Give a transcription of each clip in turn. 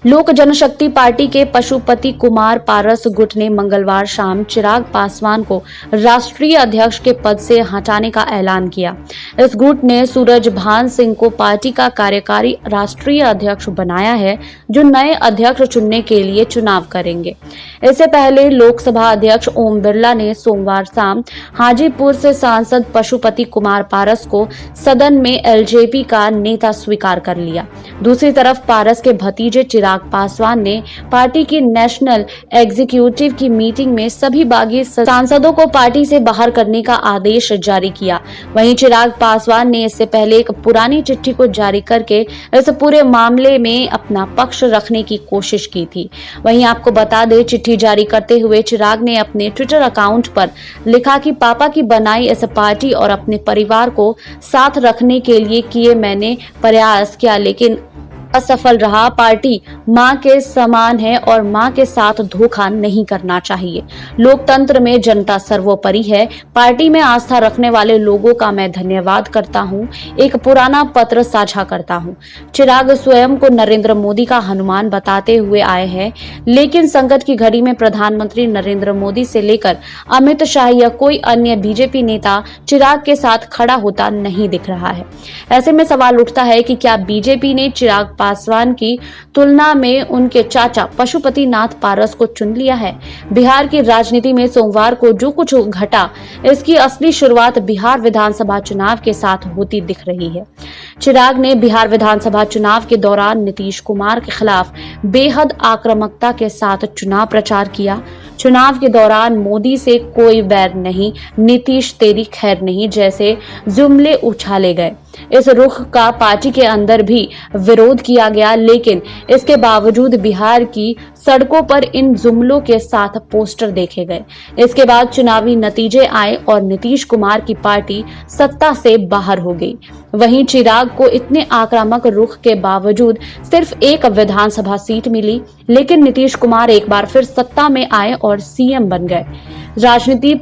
लोक जनशक्ति पार्टी के पशुपति कुमार पारस गुट ने मंगलवार शाम चिराग पासवान को राष्ट्रीय अध्यक्ष के पद से हटाने का ऐलान किया। इस गुट ने सूरजभान सिंह को पार्टी का कार्यकारी राष्ट्रीय अध्यक्ष बनाया है, जो नए अध्यक्ष चुनने के लिए चुनाव करेंगे। इससे पहले लोकसभा अध्यक्ष ओम बिरला ने सोमवार शाम हाजीपुर से सांसद पशुपति कुमार पारस को सदन में एलजेपी का नेता स्वीकार कर लिया। दूसरी तरफ पारस के भतीजे चिराग पासवान ने पार्टी की नेशनल एग्जीक्यूटिव की मीटिंग में सभी बागी सांसदों को पार्टी से बाहर करने का आदेश जारी किया। वहीं चिराग पासवान ने इससे पहले एक पुरानी चिट्ठी को जारी करके इस पूरे मामले में अपना पक्ष रखने की कोशिश की थी। वहीं आपको बता दें, चिट्ठी जारी करते हुए चिराग ने अपने ट्विटर अकाउंट पर लिखा कि पापा की बनाई इस पार्टी और अपने परिवार को साथ रखने के लिए किए मैंने प्रयास किया, लेकिन असफल रहा। पार्टी मां के समान है और मां के साथ धोखा नहीं करना चाहिए। लोकतंत्र में जनता सर्वोपरि है। पार्टी में आस्था रखने वाले लोगों का मैं धन्यवाद करता हूं। एक पुराना पत्र साझा करता हूं। चिराग स्वयं को नरेंद्र मोदी का हनुमान बताते हुए आए हैं, लेकिन संकट की घड़ी में प्रधानमंत्री नरेंद्र मोदी से लेकर अमित शाह या कोई अन्य बीजेपी नेता चिराग के साथ खड़ा होता नहीं दिख रहा है। ऐसे में सवाल उठता है कि क्या बीजेपी ने चिराग पासवान की तुलना में उनके चाचा पशुपति नाथ पारस को चुन लिया है? बिहार की राजनीति में सोमवार को जो कुछ घटा, इसकी असली शुरुआत बिहार विधानसभा चुनाव के साथ होती दिख रही है। चिराग ने बिहार विधानसभा चुनाव के दौरान नीतीश कुमार के खिलाफ बेहद आक्रामकता के साथ चुनाव प्रचार किया। चुनाव के दौरान मोदी से कोई बैर नहीं, नीतीश तेरी खैर नहीं जैसे जुमले उछाले गए। इस रुख का पार्टी के अंदर भी विरोध किया गया, लेकिन इसके बावजूद बिहार की सड़कों पर इन जुमलों के साथ पोस्टर देखे गए। इसके बाद चुनावी नतीजे आए और नीतीश कुमार की पार्टी सत्ता से बाहर हो गई। वहीं चिराग को इतने आक्रामक रुख के बावजूद सिर्फ एक विधानसभा सीट मिली, लेकिन नीतीश कुमार एक बार फिर सत्ता में आए और सीएम बन गए। राजनीति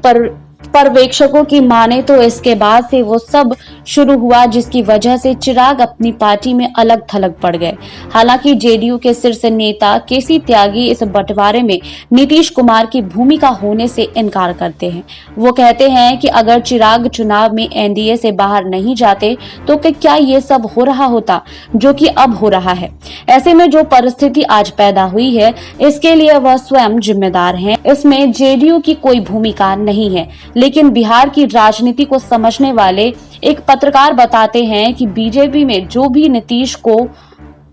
पर्यवेक्षकों की माने तो इसके बाद से वो सब शुरू हुआ जिसकी वजह से चिराग अपनी पार्टी में अलग थलग पड़ गए। हालांकि जेडीयू के शीर्ष नेता केसी त्यागी इस बंटवारे में नीतीश कुमार की भूमिका होने से इनकार करते हैं। वो कहते हैं कि अगर चिराग चुनाव में एनडीए से बाहर नहीं जाते तो क्या ये सब हो रहा होता जो कि अब हो रहा है। ऐसे में जो परिस्थिति आज पैदा हुई है, इसके लिए वह स्वयं जिम्मेदार हैं। इसमें जेडीयू की कोई भूमिका नहीं है। लेकिन बिहार की राजनीति को समझने वाले एक पत्रकार बताते हैं कि बीजेपी में जो भी नीतीश को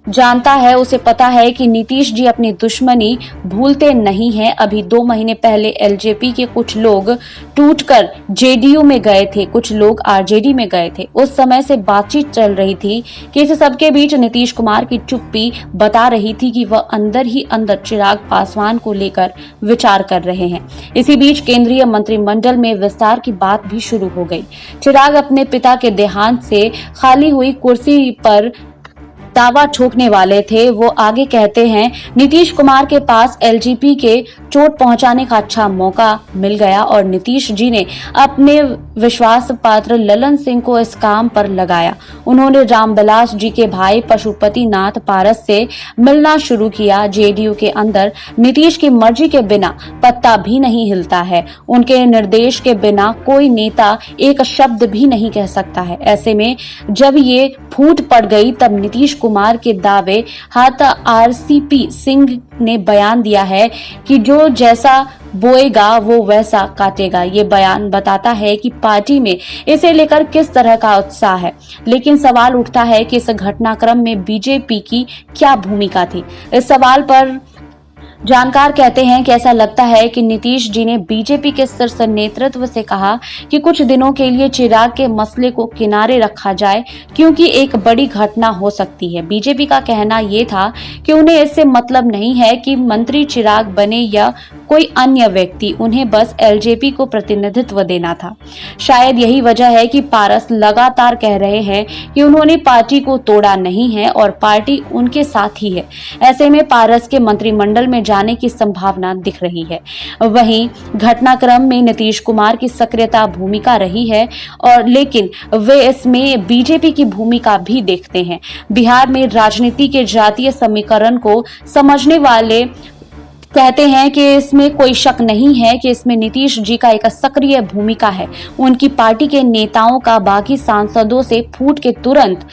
जानता है उसे पता है कि नीतीश जी अपनी दुश्मनी भूलते नहीं हैं। अभी 2 महीने पहले एलजेपी के कुछ लोग टूटकर जेडीयू में गए थे, कुछ लोग आरजेडी में गए थे। उस समय से बातचीत चल रही थी कि इस सबके बीच नीतीश कुमार की चुप्पी बता रही थी कि वह अंदर ही अंदर चिराग पासवान को लेकर विचार कर रहे हैं। इसी बीच केंद्रीय मंत्रिमंडल में विस्तार की बात भी शुरू हो गई। चिराग अपने पिता के देहांत से खाली हुई कुर्सी पर दावा ठोकने वाले थे। वो आगे कहते हैं, नीतीश कुमार के पास एलजेपी के चोट पहुंचाने का अच्छा मौका मिल गया और नीतीश जी ने अपने विश्वास पात्र ललन सिंह को इस काम पर लगाया। उन्होंने रामविलास जी के भाई पशुपति नाथ पारस से मिलना शुरू किया। जेडीयू के अंदर नीतीश की मर्जी के बिना पत्ता भी नहीं हिलता है। उनके निर्देश के बिना कोई नेता एक शब्द भी नहीं कह सकता है। ऐसे में जब ये फूट पड़ गई तब नीतीश कुमार के दावे हाथ आरसीपी सिंह ने बयान दिया है कि जो जैसा बोएगा वो वैसा काटेगा। ये बयान बताता है कि पार्टी में इसे लेकर किस तरह का उत्साह है। लेकिन सवाल उठता है कि इस घटनाक्रम में बीजेपी की क्या भूमिका थी। इस सवाल पर जानकार कहते हैं कि ऐसा लगता है कि नीतीश जी ने बीजेपी के शीर्ष नेतृत्व से कहा कि कुछ दिनों के लिए चिराग के मसले को किनारे रखा जाए, क्योंकि एक बड़ी घटना हो सकती है। बीजेपी का कहना यह था कि उन्हें इससे मतलब नहीं है कि मंत्री चिराग बने या कोई अन्य व्यक्ति, उन्हें बस एलजेपी को प्रतिनिधित्व देना था। शायद यही वजह है कि पारस लगातार कह रहे हैं कि उन्होंने पार्टी को तोड़ा नहीं है और पार्टी उनके साथ ही है। ऐसे में पारस के मंत्रिमंडल में जाने की संभावना दिख रही है। वहीं घटनाक्रम में नीतीश कुमार की सक्रियता भूमिका रही है और लेकिन वे इसमें बीजेपी की भूमिका भी देखते हैं। बिहार में राजनीति के जातीय समीकरण को समझने वाले कहते हैं कि इसमें कोई शक नहीं है कि इसमें नीतीश जी का एक सक्रिय भूमिका है। उनकी पार्टी के नेताओं का बाकी सांसदों से फूट के तुरंत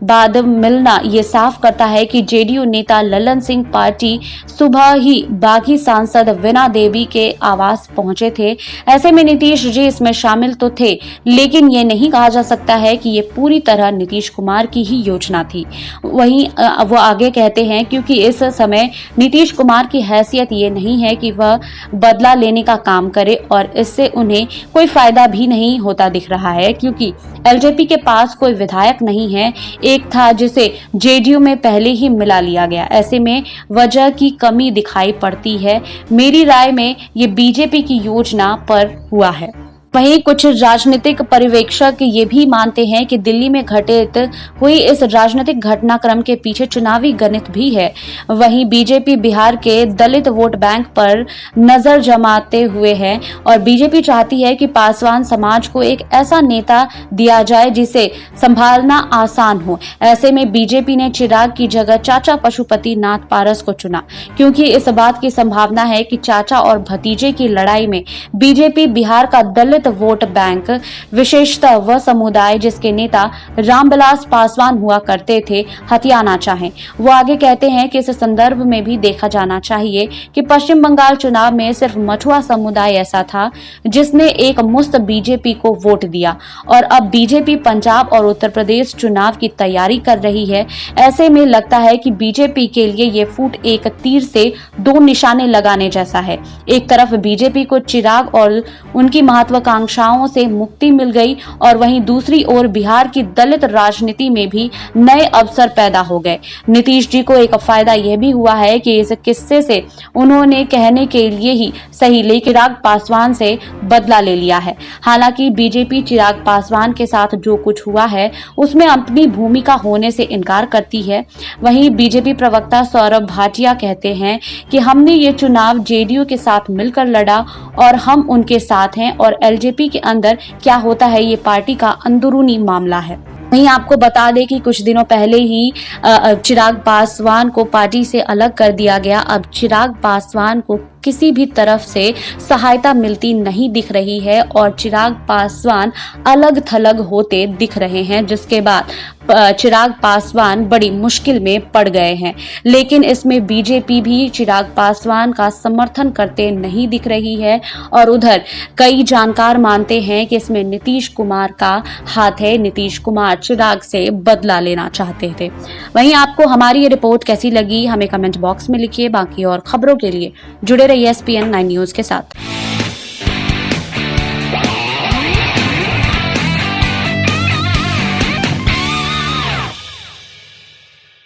बाद मिलना ये साफ करता है कि जेडीयू नेता ललन सिंह पार्टी सुबह ही बागी सांसद वीणा देवी के आवास पहुंचे थे। ऐसे में नीतीश जी इसमें शामिल तो थे, लेकिन ये नहीं कहा जा सकता है कि ये पूरी तरह नीतीश कुमार की ही योजना थी। वहीं वो आगे कहते हैं क्योंकि इस समय नीतीश कुमार की हैसियत ये नहीं है कि वह बदला लेने का काम करे और इससे उन्हें कोई फायदा भी नहीं होता दिख रहा है, क्योंकि एलजेपी के पास कोई विधायक नहीं है। एक था जिसे जेडीयू में पहले ही मिला लिया गया। ऐसे में वजह की कमी दिखाई पड़ती है। मेरी राय में ये बीजेपी की योजना पर हुआ है। वहीं कुछ राजनीतिक पर्यवेक्षक ये भी मानते हैं कि दिल्ली में घटित हुई इस राजनीतिक घटनाक्रम के पीछे चुनावी गणित भी है। वहीं बीजेपी बिहार के दलित वोट बैंक पर नजर जमाते हुए है और बीजेपी चाहती है कि पासवान समाज को एक ऐसा नेता दिया जाए जिसे संभालना आसान हो। ऐसे में बीजेपी ने चिराग की जगह चाचा पशुपति नाथ पारस को चुना, क्योंकि इस बात की संभावना है कि चाचा और भतीजे की लड़ाई में बीजेपी बिहार का दलित वोट बैंक, विशेषतः वह समुदाय जिसके नेता रामविलास पासवान हुआ करते थे, हथियाना चाहें। वो आगे कहते हैं कि इस संदर्भ में भी देखा जाना चाहिए कि पश्चिम बंगाल चुनाव में सिर्फ मछुआ समुदाय ऐसा था जिसने एक मुस्त बीजेपी को वोट दिया और अब बीजेपी पंजाब और उत्तर प्रदेश चुनाव की तैयारी कर रही है। ऐसे में लगता है कि बीजेपी के लिए ये फूट एक तीर से दो निशाने लगाने जैसा है। एक तरफ बीजेपी को चिराग और उनकी महत्वाकांक्षाओं से मुक्ति मिल गई और वहीं दूसरी ओर बिहार की दलित राजनीति में भी नए अवसर पैदा हो गए। नीतीश जी को एक फायदा यह भी हुआ है कि इस किस्से से उन्होंने कहने के लिए ही सही लेकिन चिराग पासवान से बदला ले लिया है। हालांकि बीजेपी चिराग पासवान के साथ जो कुछ हुआ है उसमें अपनी भूमिका होने से इनकार करती है। वहीं बीजेपी प्रवक्ता सौरभ भाटिया कहते हैं कि हमने ये चुनाव जेडीयू के साथ मिलकर लड़ा और हम उनके साथ हैं और एलजेपी के अंदर क्या होता है ये पार्टी का अंदरूनी मामला है। वहीं आपको बता दें कि कुछ दिनों पहले ही चिराग पासवान को पार्टी से अलग कर दिया गया। अब चिराग पासवान को किसी भी तरफ से सहायता मिलती नहीं दिख रही है और चिराग पासवान अलग थलग होते दिख रहे हैं, जिसके बाद चिराग पासवान बड़ी मुश्किल में पड़ गए हैं। लेकिन इसमें बीजेपी भी चिराग पासवान का समर्थन करते नहीं दिख रही है और उधर कई जानकार मानते हैं कि इसमें नीतीश कुमार का हाथ है। नीतीश कुमार चिराग से बदला लेना चाहते थे। वहीं आपको हमारी ये रिपोर्ट कैसी लगी हमें कमेंट बॉक्स में लिखिए। बाकी और खबरों के लिए जुड़े रहिए ESPN 9 न्यूज के साथ।